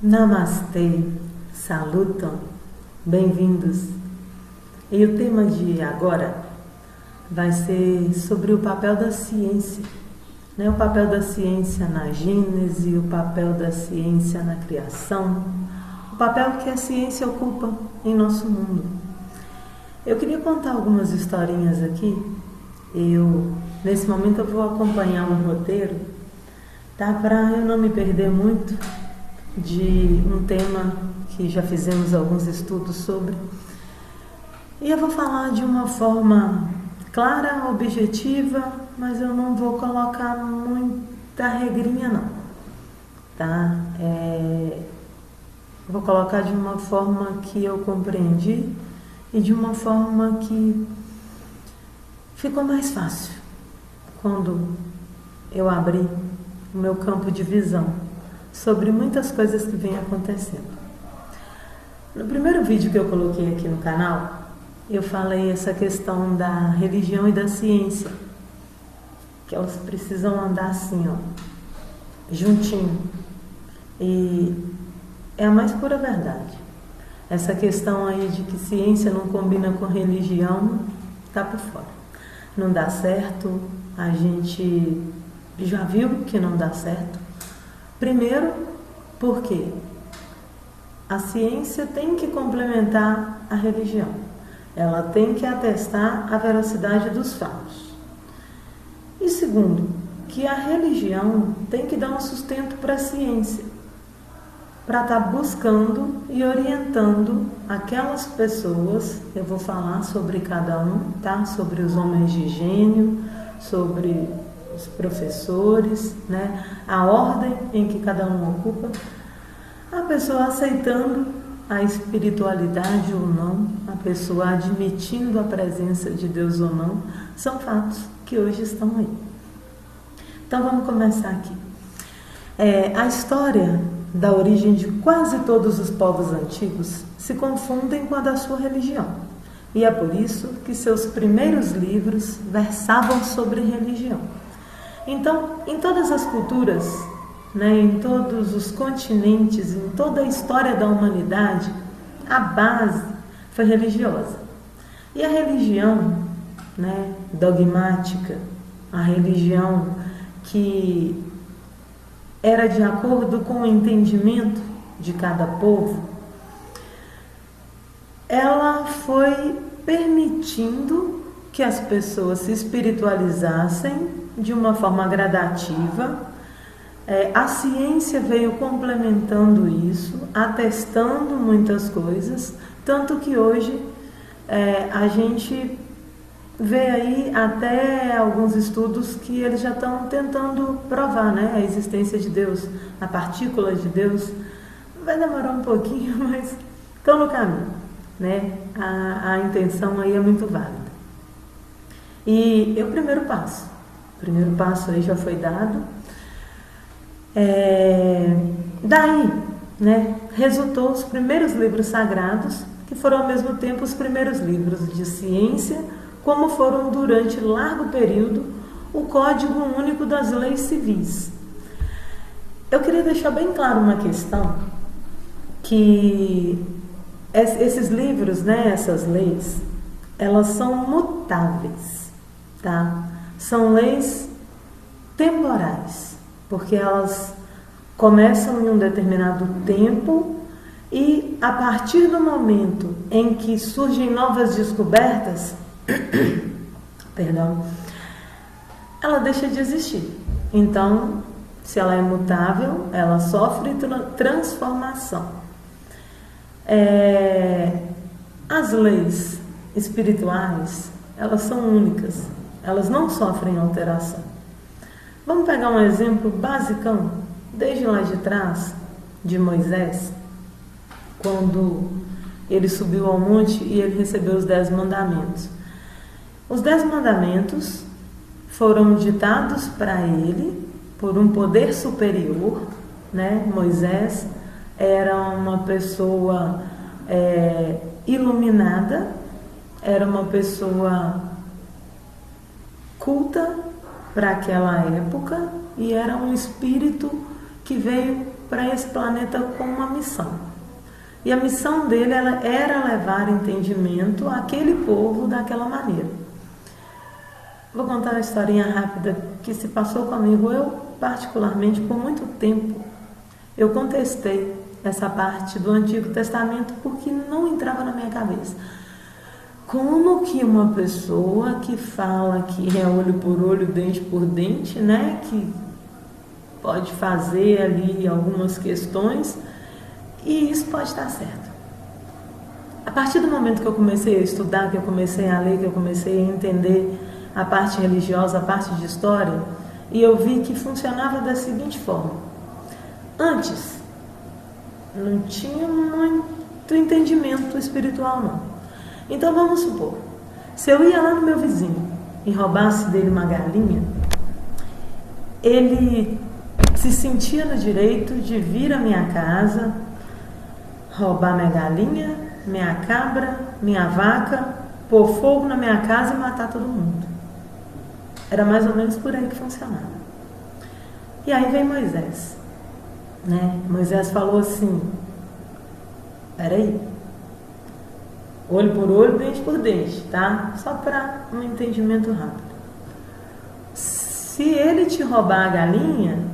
Namastê, salutam, bem-vindos. E o tema de agora vai ser sobre o papel da ciência, né? O papel da ciência na gênese, o papel da ciência na criação, o papel que a ciência ocupa em nosso mundo. Eu queria contar algumas historinhas aqui. Nesse momento eu vou acompanhar um roteiro, tá? Para eu não me perder muito de um tema que já fizemos alguns estudos sobre. E eu vou falar de uma forma clara, objetiva, mas eu não vou colocar muita regrinha não, tá? Vou colocar de uma forma que eu compreendi e de uma forma que ficou mais fácil quando eu abri o meu campo de visão sobre muitas coisas que vêm acontecendo. No primeiro vídeo que eu coloquei aqui no canal, eu falei essa questão da religião e da ciência, que elas precisam andar assim, ó, juntinho. E é a mais pura verdade. Essa questão aí de que ciência não combina com religião, tá por fora. Não dá certo, a gente já viu que não dá certo. Primeiro, porque a ciência tem que complementar a religião. Ela tem que atestar a veracidade dos fatos. E segundo, que a religião tem que dar um sustento para a ciência, para estar buscando e orientando aquelas pessoas. Eu vou falar sobre cada um, tá? Sobre os homens de gênio, sobre os professores, né? A ordem em que cada um ocupa, a pessoa aceitando a espiritualidade ou não, a pessoa admitindo a presença de Deus ou não, são fatos que hoje estão aí. Então vamos começar aqui. A história da origem de quase todos os povos antigos se confundem com a da sua religião. E é por isso que seus primeiros livros versavam sobre religião. Então, em todas as culturas, né, em todos os continentes, em toda a história da humanidade, a base foi religiosa. E a religião, né, dogmática, a religião que era de acordo com o entendimento de cada povo, ela foi permitindo que as pessoas se espiritualizassem de uma forma gradativa. A ciência veio complementando isso, atestando muitas coisas, tanto que hoje a gente vê aí até alguns estudos que eles já estão tentando provar, né, a existência de Deus, a partícula de Deus. Vai demorar um pouquinho, mas estão no caminho, né? A intenção aí é muito válida. E o primeiro passo aí já foi dado. Daí, né, resultou os primeiros livros sagrados, que foram ao mesmo tempo os primeiros livros de ciência, como foram durante largo período o Código Único das Leis Civis. Eu queria deixar bem claro uma questão, que esses livros, né, essas leis, elas são mutáveis, tá? São leis temporais, porque elas começam em um determinado tempo e a partir do momento em que surgem novas descobertas, perdão, ela deixa de existir. Então, se ela é mutável, ela sofre transformação. As leis espirituais, elas são únicas. Elas não sofrem alteração. Vamos pegar um exemplo basicão, desde lá de trás, de Moisés, quando ele subiu ao monte e ele recebeu os 10 mandamentos. Os 10 mandamentos foram ditados para ele por um poder superior, né? Moisés era uma pessoa iluminada, era uma pessoa culta para aquela época e era um espírito que veio para esse planeta com uma missão. E a missão dele era levar entendimento àquele povo daquela maneira. Vou contar uma historinha rápida que se passou comigo. Eu, particularmente, por muito tempo, eu contestei essa parte do Antigo Testamento porque não entrava na minha cabeça. Como que uma pessoa que fala que é olho por olho, dente por dente, né, que pode fazer ali algumas questões e isso pode estar certo. A partir do momento que eu comecei a estudar, que eu comecei a ler, que eu comecei a entender a parte religiosa, a parte de história, e eu vi que funcionava da seguinte forma. Antes, não tinha muito entendimento espiritual, não. Então vamos supor, se eu ia lá no meu vizinho e roubasse dele uma galinha, ele se sentia no direito de vir à minha casa, roubar minha galinha, minha cabra, minha vaca, pôr fogo na minha casa e matar todo mundo. Era mais ou menos por aí que funcionava. E aí vem Moisés, né? Moisés falou assim, peraí, olho por olho, dente por dente, tá? Só para um entendimento rápido. Se ele te roubar a galinha,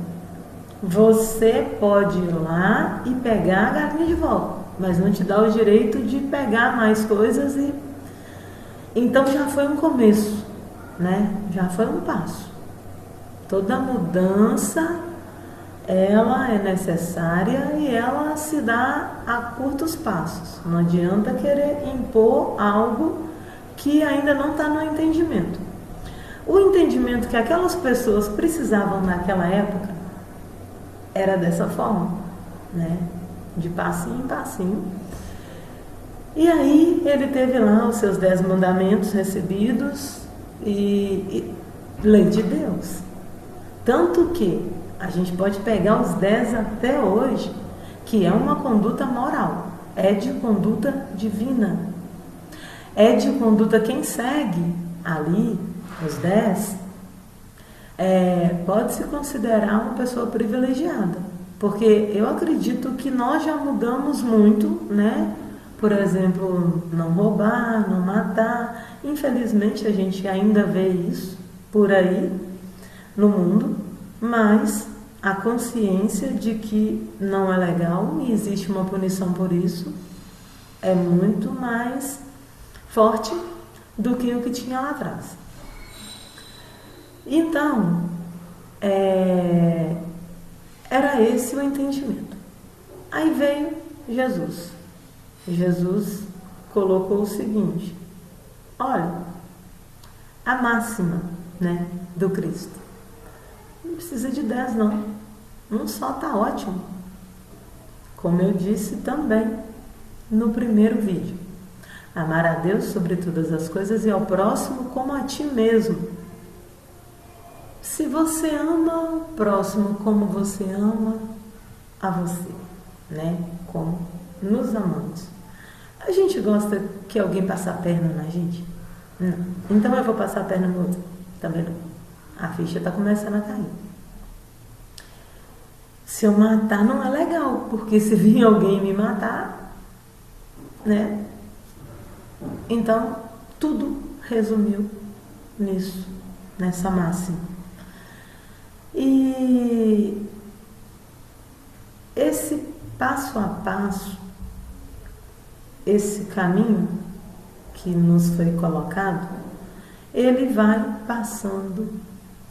você pode ir lá e pegar a galinha de volta, mas não te dá o direito de pegar mais coisas e... Então já foi um começo, né? Já foi um passo. Toda mudança, ela é necessária e ela se dá a curtos passos. Não adianta querer impor algo que ainda não está no entendimento. O entendimento que aquelas pessoas precisavam naquela época era dessa forma, né? De passinho em passinho. E aí ele teve lá os seus 10 mandamentos recebidos e lei de Deus. Tanto que a gente pode pegar os 10 até hoje, que é uma conduta moral, é de conduta divina. É de conduta quem segue ali, os 10, pode se considerar uma pessoa privilegiada. Porque eu acredito que nós já mudamos muito, né? Por exemplo, não roubar, não matar. Infelizmente a gente ainda vê isso por aí no mundo, mas a consciência de que não é legal e existe uma punição por isso é muito mais forte do que o que tinha lá atrás. Então, era esse o entendimento. Aí veio Jesus. Jesus colocou o seguinte, olha, a máxima, né, do Cristo. Não precisa de 10 não, um só está ótimo. Como eu disse também no primeiro vídeo, amar a Deus sobre todas as coisas e ao próximo como a ti mesmo. Se você ama o próximo como você ama a você, né? Como nos amamos. A gente gosta que alguém passe a perna na gente? Não. Então eu vou passar a perna no outro. Tá vendo? A ficha está começando a cair. Se eu matar não é legal, porque se vir alguém me matar, né? Então tudo resumiu nisso, nessa máxima. E esse passo a passo, esse caminho que nos foi colocado, ele vai passando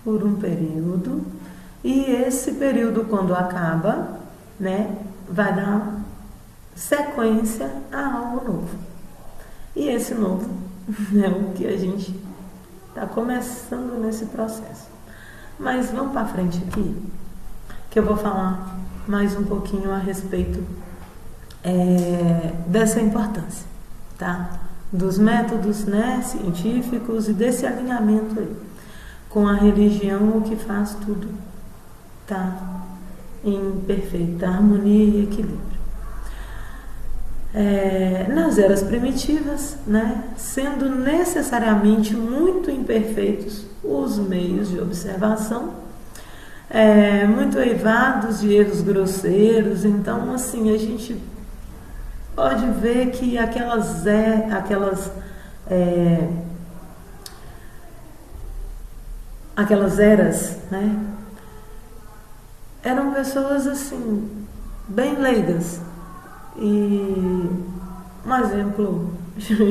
por um período e esse período, quando acaba, né, vai dar sequência a algo novo. E esse novo é o que a gente está começando nesse processo. Mas vamos para frente aqui, que eu vou falar mais um pouquinho a respeito dessa importância, tá? Dos métodos, né, científicos e desse alinhamento aí com a religião, o que faz tudo tá em perfeita harmonia e equilíbrio. Nas eras primitivas, né, sendo necessariamente muito imperfeitos os meios de observação, muito eivados de erros grosseiros. Então, assim, a gente pode ver que aquelas eras, né, eram pessoas assim, bem leigas. E um exemplo,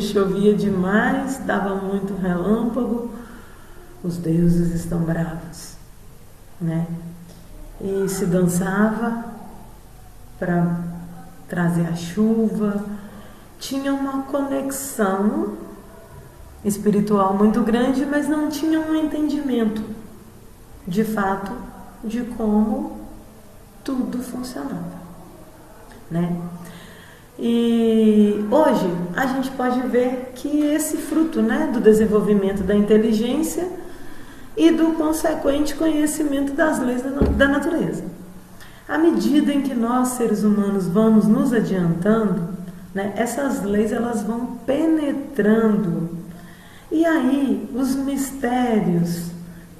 chovia demais, dava muito relâmpago, os deuses estão bravos, né? E se dançava para trazer a chuva. Tinha uma conexão espiritual muito grande, mas não tinha um entendimento de fato de como tudo funcionava, né? E hoje a gente pode ver que esse fruto, né, do desenvolvimento da inteligência e do consequente conhecimento das leis da natureza. À medida em que nós, seres humanos, vamos nos adiantando, né, essas leis elas vão penetrando. E aí os mistérios,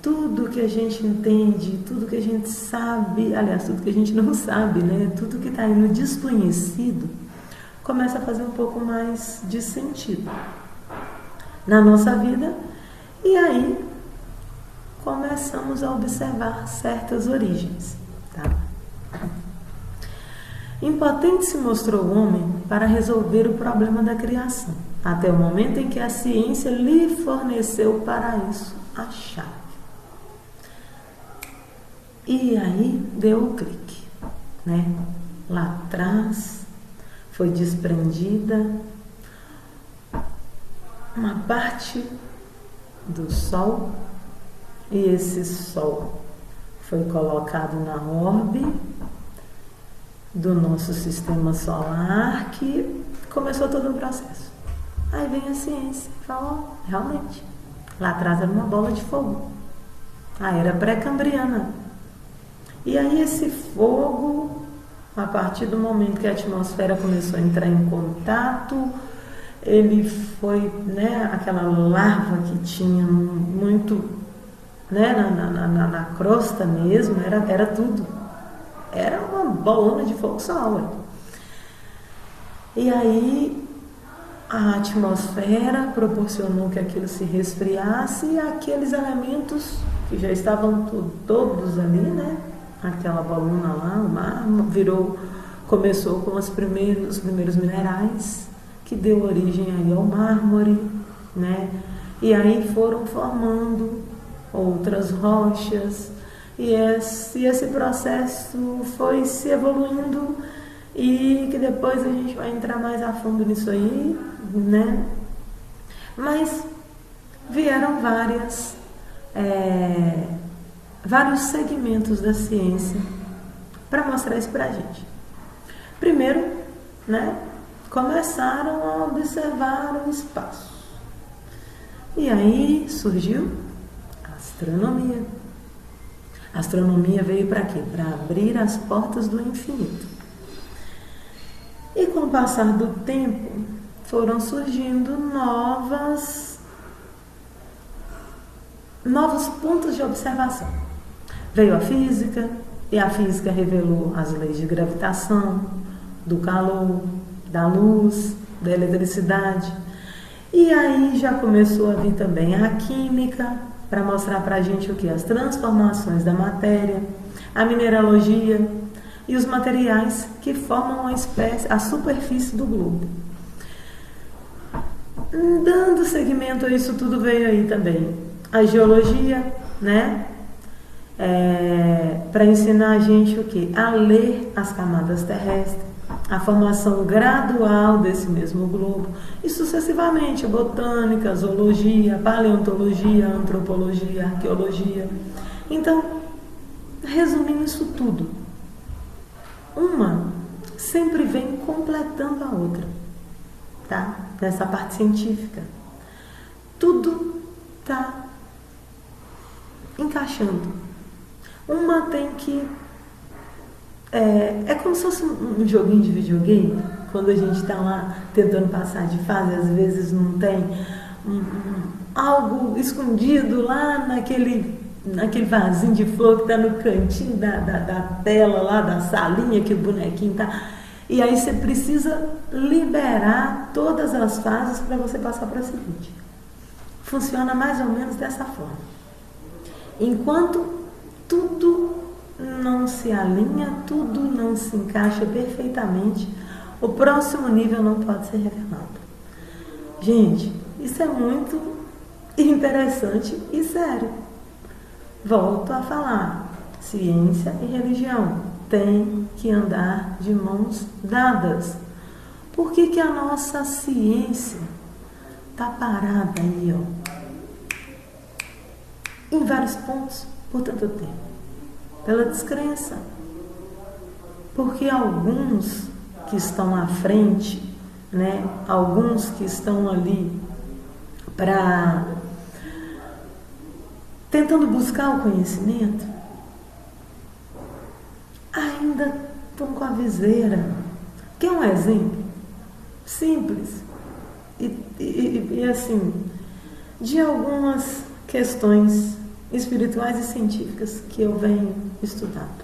tudo que a gente entende, tudo que a gente sabe, aliás, tudo que a gente não sabe, né, tudo que está aí no desconhecido, começa a fazer um pouco mais de sentido na nossa vida. E aí começamos a observar certas origens, tá? Impotente se mostrou o homem para resolver o problema da criação, até o momento em que a ciência lhe forneceu para isso a chave. E aí deu o clique, né? Lá atrás foi desprendida uma parte do Sol, e esse Sol foi colocado na orbe do nosso sistema solar, que começou todo um processo. Aí vem a ciência e fala, realmente, lá atrás era uma bola de fogo, a era pré-cambriana. E aí esse fogo, a partir do momento que a atmosfera começou a entrar em contato, ele foi, né, aquela larva que tinha muito, né, na crosta mesmo, era tudo. Era uma bolona de fogo só. E aí a atmosfera proporcionou que aquilo se resfriasse, e aqueles elementos que já estavam todos ali, né? Aquela bolona lá, o mar começou com os primeiros minerais, que deu origem aí ao mármore, né? E aí foram formando outras rochas, e esse processo foi se evoluindo, e que depois a gente vai entrar mais a fundo nisso aí, né? Mas vieram vários segmentos da ciência para mostrar isso para a gente. Primeiro, né, começaram a observar o espaço. E aí surgiu a astronomia. A astronomia veio para quê? Para abrir as portas do infinito. E com o passar do tempo, foram surgindo novos pontos de observação. Veio a física, e a física revelou as leis de gravitação, do calor, da luz, da eletricidade. E aí já começou a vir também a química, para mostrar para a gente o que? As transformações da matéria, a mineralogia e os materiais que formam a superfície do globo. Dando seguimento a isso tudo, veio aí também a geologia, né? Para ensinar a gente o que? A ler as camadas terrestres, a formação gradual desse mesmo globo, e sucessivamente a botânica, a zoologia, a paleontologia, a antropologia, a arqueologia. Então, resumindo isso tudo, uma sempre vem completando a outra, tá? Nessa parte científica, tudo está encaixando. Uma tem que... É como se fosse um joguinho de videogame, quando a gente está lá tentando passar de fase, às vezes não tem algo escondido lá naquele naquele vasinho de flor que está no cantinho da tela lá, da salinha que o bonequinho está. E aí você precisa liberar todas as fases para você passar para a seguinte. Funciona mais ou menos dessa forma. Enquanto tudo não se alinha, tudo não se encaixa perfeitamente, o próximo nível não pode ser revelado. Gente, isso é muito interessante e sério. Volto a falar, ciência e religião têm que andar de mãos dadas. Por que a nossa ciência está parada aí, ó, em vários pontos por tanto tempo? Pela descrença. Porque alguns que estão à frente, né, alguns que estão ali tentando buscar o conhecimento, ainda estão com a viseira. Quer um exemplo simples e assim, de algumas questões espirituais e científicas que eu venho estudando.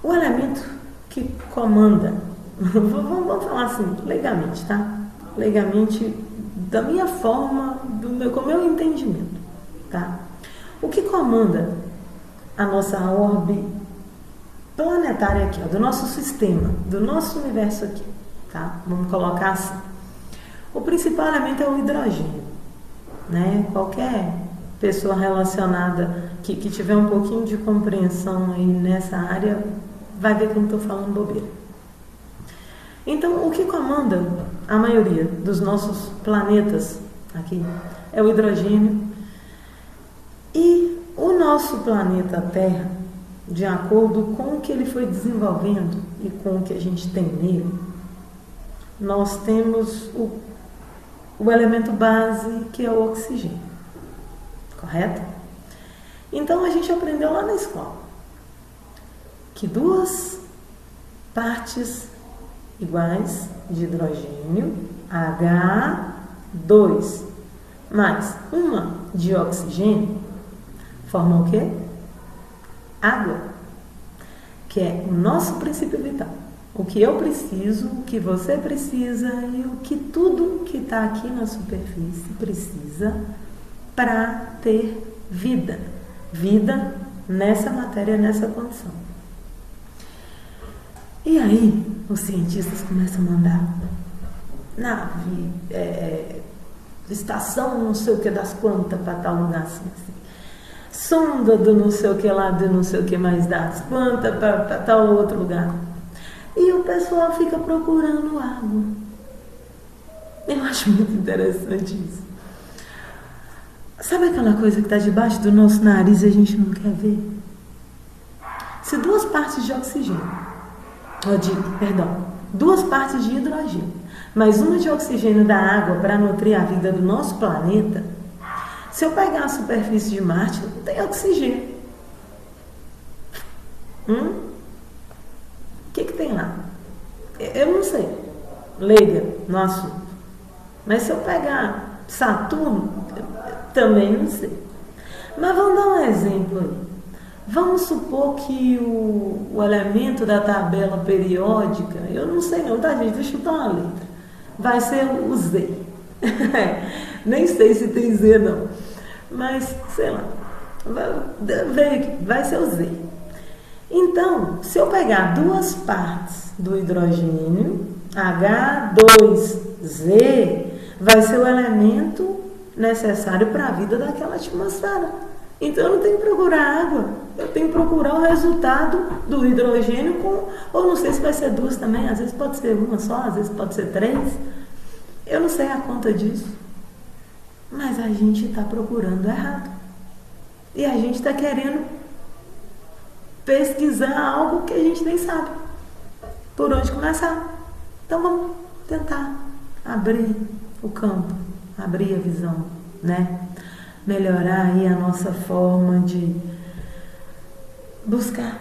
O elemento que comanda, vamos falar assim, legalmente, tá? Legalmente, da minha forma, com o meu entendimento, tá? O que comanda a nossa orbe planetária aqui, ó, do nosso sistema, do nosso universo aqui, tá? Vamos colocar assim. O principal elemento é o hidrogênio, né? Qualquer pessoa relacionada que tiver um pouquinho de compreensão aí nessa área vai ver que eu não estou falando bobeira. Então, o que comanda a maioria dos nossos planetas aqui é o hidrogênio. E o nosso planeta Terra, de acordo com o que ele foi desenvolvendo e com o que a gente tem nele, nós temos o elemento base, que é o oxigênio. Correto? Então, a gente aprendeu lá na escola que duas partes iguais de hidrogênio, H2, mais uma de oxigênio, formam o quê? Água, que é o nosso princípio vital. O que eu preciso, o que você precisa e o que tudo que está aqui na superfície precisa para ter vida. Vida nessa matéria, nessa condição. E aí, os cientistas começam a mandar nave, estação não sei o que das quantas para tal lugar assim. Sonda do não sei o que lá, do não sei o que mais das quantas para tal outro lugar. E o pessoal fica procurando água. Eu acho muito interessante isso. Sabe aquela coisa que está debaixo do nosso nariz e a gente não quer ver? Se duas partes de oxigênio, duas partes de hidrogênio, mais uma de oxigênio da água para nutrir a vida do nosso planeta, se eu pegar a superfície de Marte, não tem oxigênio. O que tem lá? Eu não sei, leiga no assunto. Mas se eu pegar Saturno, eu também não sei. Mas vamos dar um exemplo aí. Vamos supor que o elemento da tabela periódica, eu não sei não, tá gente? Deixa eu chutar uma letra. Vai ser o Z. Nem sei se tem Z não. Mas, sei lá. Vai ser o Z. Então, se eu pegar duas partes do hidrogênio, H2Z, vai ser o elemento necessário para a vida daquela atmosfera. Então eu não tenho que procurar água, eu tenho que procurar o resultado do hidrogênio ou não sei se vai ser duas também, às vezes pode ser uma só, às vezes pode ser três. Eu não sei a conta disso. Mas a gente está procurando errado. E a gente está querendo pesquisar algo que a gente nem sabe por onde começar. Então vamos tentar abrir o campo, abrir a visão, né? Melhorar aí a nossa forma de buscar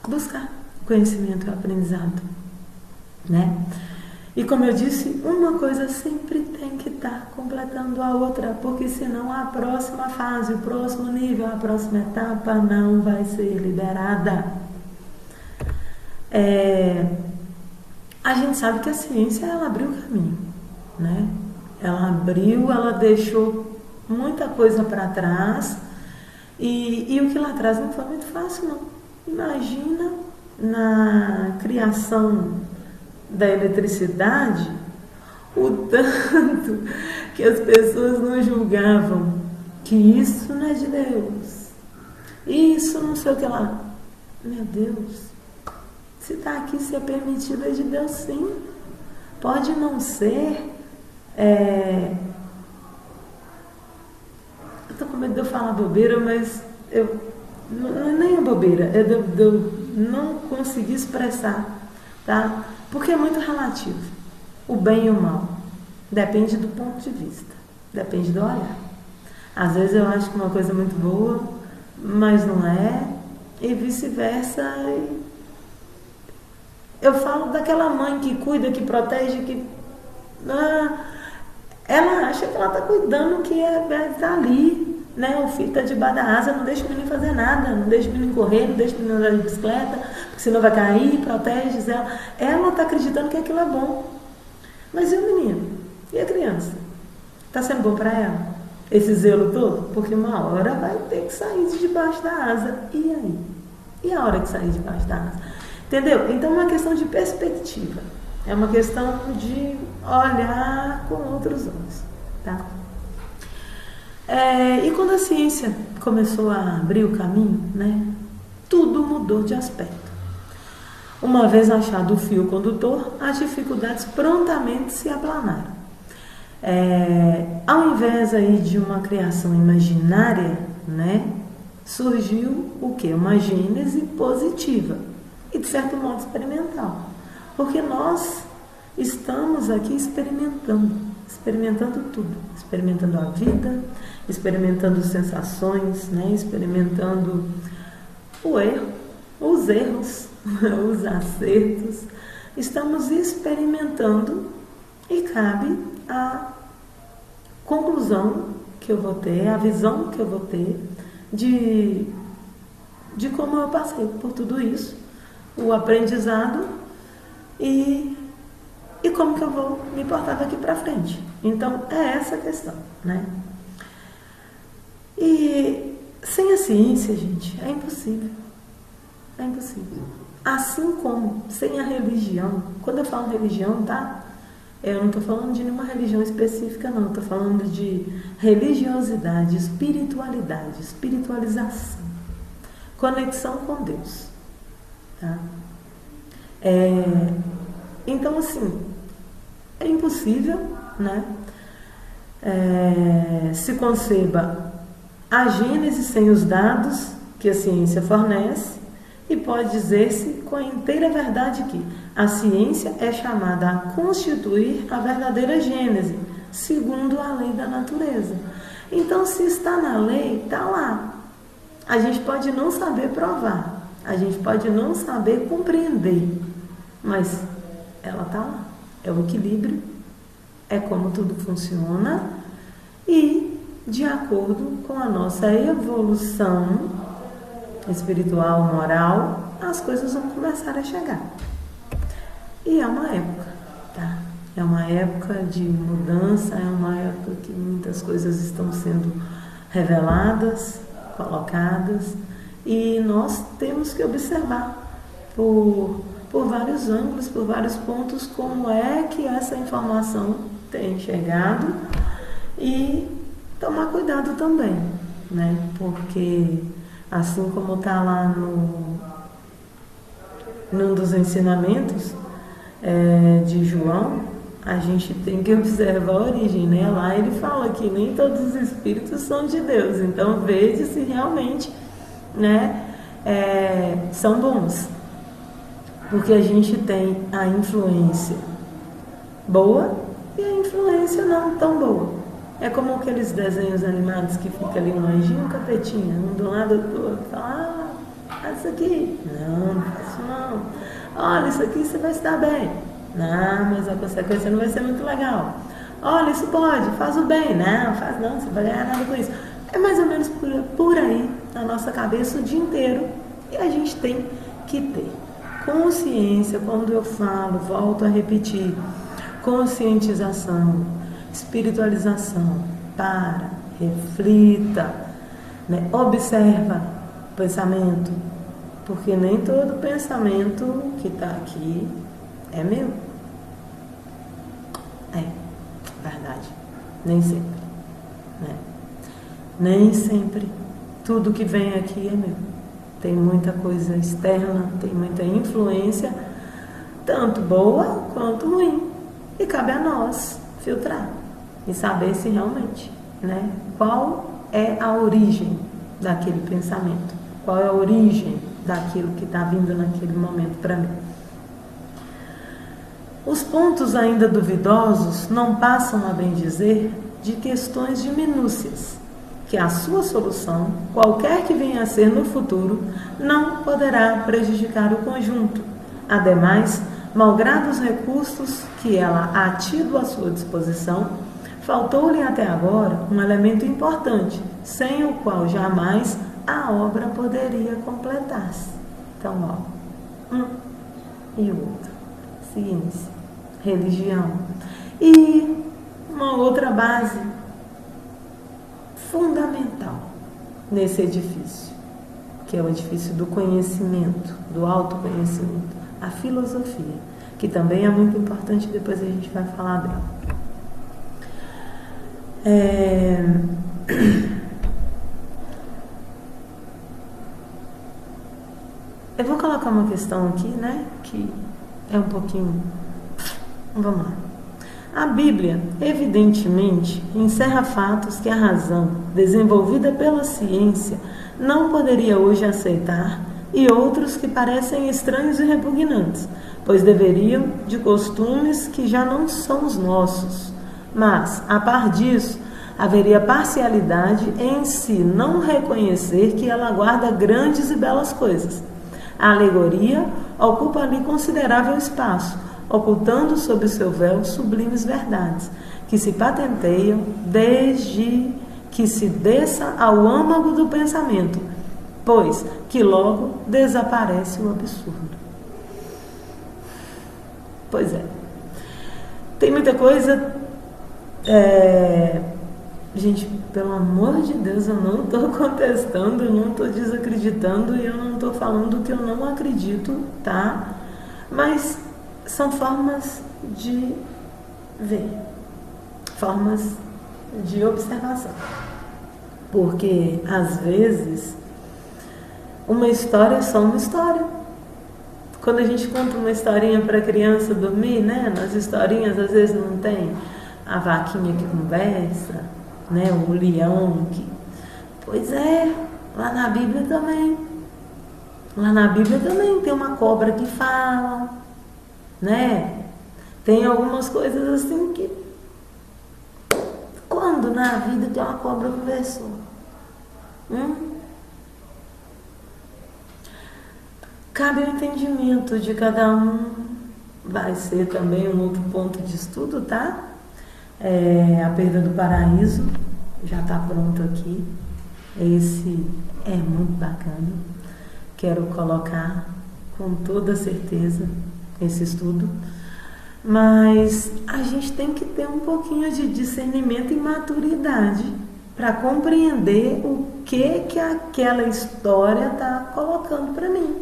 o conhecimento e o aprendizado, né? E como eu disse, uma coisa sempre tem que estar completamente completando a outra, porque senão a próxima fase, o próximo nível, a próxima etapa não vai ser liberada. A gente sabe que a ciência, ela abriu o caminho, né? Ela deixou muita coisa para trás, e o que lá atrás não foi muito fácil, não. Imagina na criação da eletricidade, o tanto que as pessoas não julgavam que isso não é de Deus, isso não sei o que lá. Meu Deus, se está aqui, se é permitido, é de Deus, sim. Pode não ser. Eu estou com medo de eu falar bobeira, mas nem é bobeira, é de eu não conseguir expressar, tá? Porque é muito relativo. O bem e o mal depende do ponto de vista, depende do olhar. Às vezes eu acho que uma coisa é muito boa, mas não é, e vice-versa. Eu falo daquela mãe que cuida, que protege, ela acha que ela está cuidando, que está ali, né? O filho está debaixo da asa, não deixa o menino fazer nada, não deixa o menino correr, não deixa o menino andar de bicicleta, porque senão vai cair, protege ela. Ela está acreditando que aquilo é bom. Mas e o menino? E a criança? Está sendo bom para ela? Esse zelo todo? Porque uma hora vai ter que sair de debaixo da asa. E aí? E a hora que sair de debaixo da asa? Entendeu? Então é uma questão de perspectiva. É uma questão de olhar com outros olhos. Tá? E quando a ciência começou a abrir o caminho, né, tudo mudou de aspecto. Uma vez achado o fio condutor, as dificuldades prontamente se aplanaram. Ao invés aí de uma criação imaginária, né, surgiu o quê? Uma gênese positiva e, de certo modo, experimental. Porque nós estamos aqui experimentando tudo. Experimentando a vida, experimentando sensações, né, experimentando o erro, os erros, os acertos. Estamos experimentando e cabe a conclusão que eu vou ter, a visão que eu vou ter de como eu passei por tudo isso, o aprendizado e como que eu vou me portar daqui para frente. Então, é essa a questão, né? E sem a ciência, gente, é impossível. É impossível. Assim como sem a religião. Quando eu falo religião, tá? Eu não estou falando de nenhuma religião específica, não. Estou falando de religiosidade, espiritualidade, espiritualização, conexão com Deus. Tá? Então, assim, é impossível, né? Se conceba a Gênese sem os dados que a ciência fornece, e pode dizer-se com a inteira verdade que a ciência é chamada a constituir a verdadeira Gênese, segundo a lei da natureza. Então, se está na lei, está lá. A gente pode não saber provar, a gente pode não saber compreender, mas ela está lá. É o equilíbrio, é como tudo funciona, e de acordo com a nossa evolução espiritual, moral, as coisas vão começar a chegar. E é uma época, tá? É uma época de mudança, é uma época que muitas coisas estão sendo reveladas, colocadas, e nós temos que observar por vários ângulos, por vários pontos, como é que essa informação tem chegado, e tomar cuidado também, né? Porque assim como está lá num dos ensinamentos de João, a gente tem que observar a origem, né? Lá ele fala que nem todos os espíritos são de Deus, então veja se realmente, né, são bons. Porque a gente tem a influência boa e a influência não tão boa. É como aqueles desenhos animados que fica ali um anjinho e um capetinha, um do lado do outro. Fala, faz isso aqui. Não faço não. Olha, isso aqui você vai estar bem. Não, mas a consequência não vai ser muito legal. Olha, isso pode, faz o bem. Não, faz não, você não vai ganhar nada com isso. É mais ou menos por aí, na nossa cabeça o dia inteiro. E a gente tem que ter consciência, quando eu falo, volto a repetir, conscientização, espiritualização. Para, reflita, né? Observa o pensamento, porque nem todo pensamento que está aqui é meu. É verdade, nem sempre, né? Nem sempre tudo que vem aqui é meu. Tem muita coisa externa, tem muita influência, tanto boa quanto ruim. E cabe a nós filtrar e saber se realmente, né, qual é a origem daquele pensamento, qual é a origem daquilo que está vindo naquele momento para mim. Os pontos ainda duvidosos não passam, a bem dizer, de questões de minúcias, que a sua solução, qualquer que venha a ser no futuro, não poderá prejudicar o conjunto. Ademais, malgrado os recursos que ela há tido à sua disposição, faltou-lhe até agora um elemento importante, sem o qual jamais a obra poderia completar-se. Então, ó, um e o outro. Ciência, religião e uma outra base fundamental nesse edifício, que é o edifício do conhecimento, do autoconhecimento, a filosofia, que também é muito importante, depois a gente vai falar dela. Eu vou colocar uma questão aqui, né, que é um pouquinho... Vamos lá. A Bíblia, evidentemente, encerra fatos que a razão, desenvolvida pela ciência, não poderia hoje aceitar, e outros que parecem estranhos e repugnantes, pois deveriam de costumes que já não são os nossos. Mas, a par disso, haveria parcialidade em se não reconhecer que ela guarda grandes e belas coisas. A alegoria ocupa ali considerável espaço, ocultando sob o seu véu sublimes verdades, que se patenteiam desde que se desça ao âmago do pensamento, pois que logo desaparece o absurdo. Pois é. Tem muita coisa... Gente, pelo amor de Deus, eu não estou contestando, eu não estou desacreditando e eu não estou falando que eu não acredito, tá? Mas são formas de ver, formas de observação. Porque, às vezes, uma história é só uma história. Quando a gente conta uma historinha para a criança dormir, né? Nas historinhas, às vezes, não tem a vaquinha que conversa, né? O leão que... Pois é, lá na Bíblia também. Lá na Bíblia também tem uma cobra que fala, né? Tem algumas coisas assim que... Quando na vida tem uma cobra que conversou? Cabe o entendimento de cada um. Vai ser também um outro ponto de estudo, tá? A perda do paraíso já está pronto aqui. Esse é muito bacana. Quero colocar com toda certeza esse estudo. Mas a gente tem que ter um pouquinho de discernimento e maturidade para compreender o que aquela história está colocando para mim.